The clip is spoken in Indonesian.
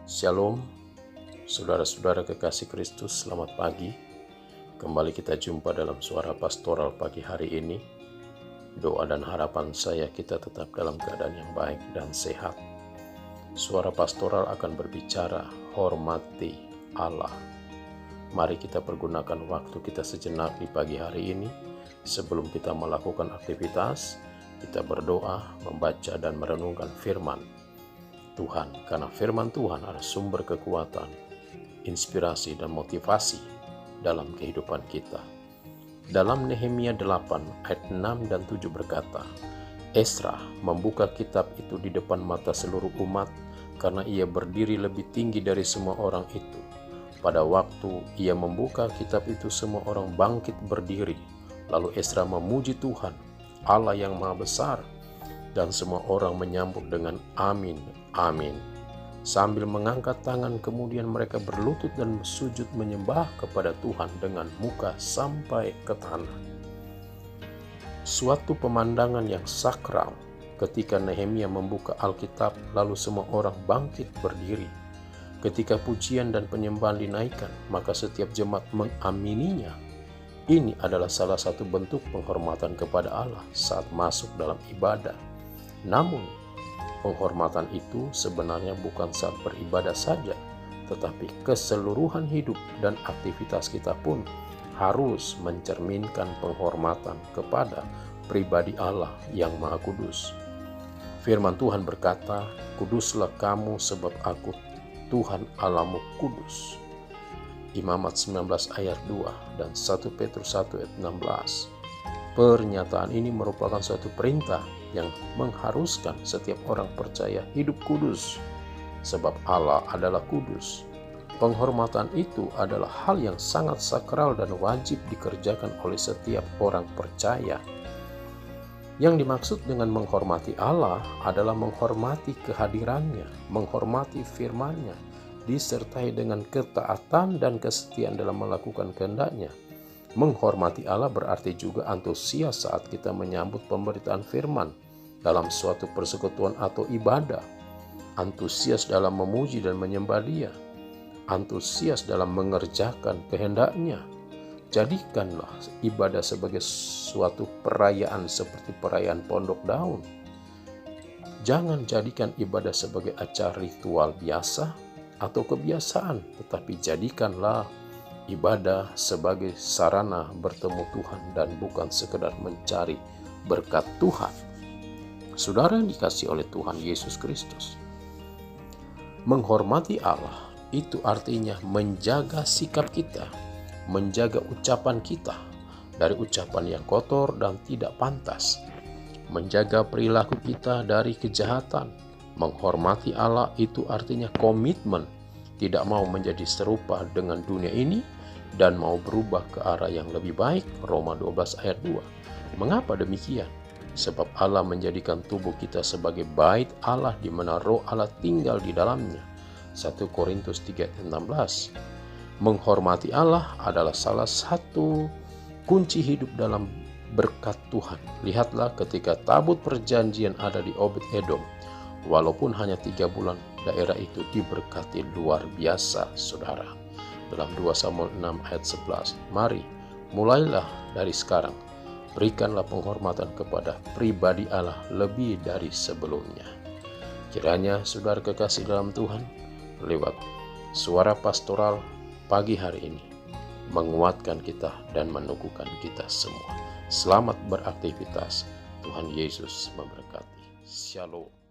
Shalom, saudara-saudara kekasih Kristus, selamat pagi. Kembali kita jumpa dalam suara pastoral pagi hari ini. Doa dan harapan saya kita tetap dalam keadaan yang baik dan sehat. Suara pastoral akan berbicara, hormati Allah. Mari kita pergunakan waktu kita sejenak di pagi hari ini. Sebelum kita melakukan aktivitas, kita berdoa, membaca dan merenungkan firman Tuhan, karena firman Tuhan adalah sumber kekuatan, inspirasi, dan motivasi dalam kehidupan kita. Dalam Nehemia 8 ayat 6 dan 7 berkata, Esra membuka kitab itu di depan mata seluruh umat karena ia berdiri lebih tinggi dari semua orang itu. Pada waktu ia membuka kitab itu, semua orang bangkit berdiri. Lalu Esra memuji Tuhan, Allah yang Maha Besar, dan semua orang menyambut dengan amin, amin. Sambil mengangkat tangan, kemudian mereka berlutut dan sujud menyembah kepada Tuhan dengan muka sampai ke tanah. Suatu pemandangan yang sakral ketika Nehemia membuka Alkitab, lalu semua orang bangkit berdiri. Ketika pujian dan penyembahan dinaikkan, maka setiap jemaat mengamininya. Ini adalah salah satu bentuk penghormatan kepada Allah saat masuk dalam ibadah. Namun, penghormatan itu sebenarnya bukan saat beribadah saja, tetapi keseluruhan hidup dan aktivitas kita pun harus mencerminkan penghormatan kepada pribadi Allah yang Maha Kudus. Firman Tuhan berkata, "Kuduslah kamu sebab aku Tuhan Allahmu kudus." Imamat 19 ayat 2 dan 1 Petrus 1 ayat 16. Pernyataan ini merupakan suatu perintah yang mengharuskan setiap orang percaya hidup kudus, sebab Allah adalah kudus. Penghormatan itu adalah hal yang sangat sakral dan wajib dikerjakan oleh setiap orang percaya. Yang dimaksud dengan menghormati Allah adalah menghormati kehadirannya, menghormati firman-Nya, disertai dengan ketaatan dan kesetiaan dalam melakukan kehendak-Nya. Menghormati Allah berarti juga antusias saat kita menyambut pemberitaan firman dalam suatu persekutuan atau ibadah, antusias dalam memuji dan menyembah Dia, antusias dalam mengerjakan kehendak-Nya. Jadikanlah ibadah sebagai suatu perayaan seperti perayaan Pondok Daun. Jangan jadikan ibadah sebagai acara ritual biasa atau kebiasaan, tetapi jadikanlah ibadah sebagai sarana bertemu Tuhan dan bukan sekedar mencari berkat Tuhan. Saudara yang dikasihi oleh Tuhan Yesus Kristus, menghormati Allah itu artinya menjaga sikap kita, menjaga ucapan kita dari ucapan yang kotor dan tidak pantas, menjaga perilaku kita dari kejahatan. Menghormati Allah itu artinya komitmen tidak mau menjadi serupa dengan dunia ini dan mau berubah ke arah yang lebih baik. Roma 12 ayat 2. Mengapa demikian? Sebab Allah menjadikan tubuh kita sebagai bait Allah di mana roh Allah tinggal di dalamnya. 1 Korintus 3 ayat 16. Menghormati Allah adalah salah satu kunci hidup dalam berkat Tuhan. Lihatlah ketika tabut perjanjian ada di Obed-Edom. Walaupun hanya 3 bulan, daerah itu diberkati luar biasa, saudara. Dalam 2 Samuel 6 ayat 11. Mari, mulailah dari sekarang. Berikanlah penghormatan kepada pribadi Allah lebih dari sebelumnya. Kiranya saudara kekasih dalam Tuhan, lewat suara pastoral pagi hari ini, menguatkan kita dan meneguhkan kita semua. Selamat beraktivitas. Tuhan Yesus memberkati. Shalom.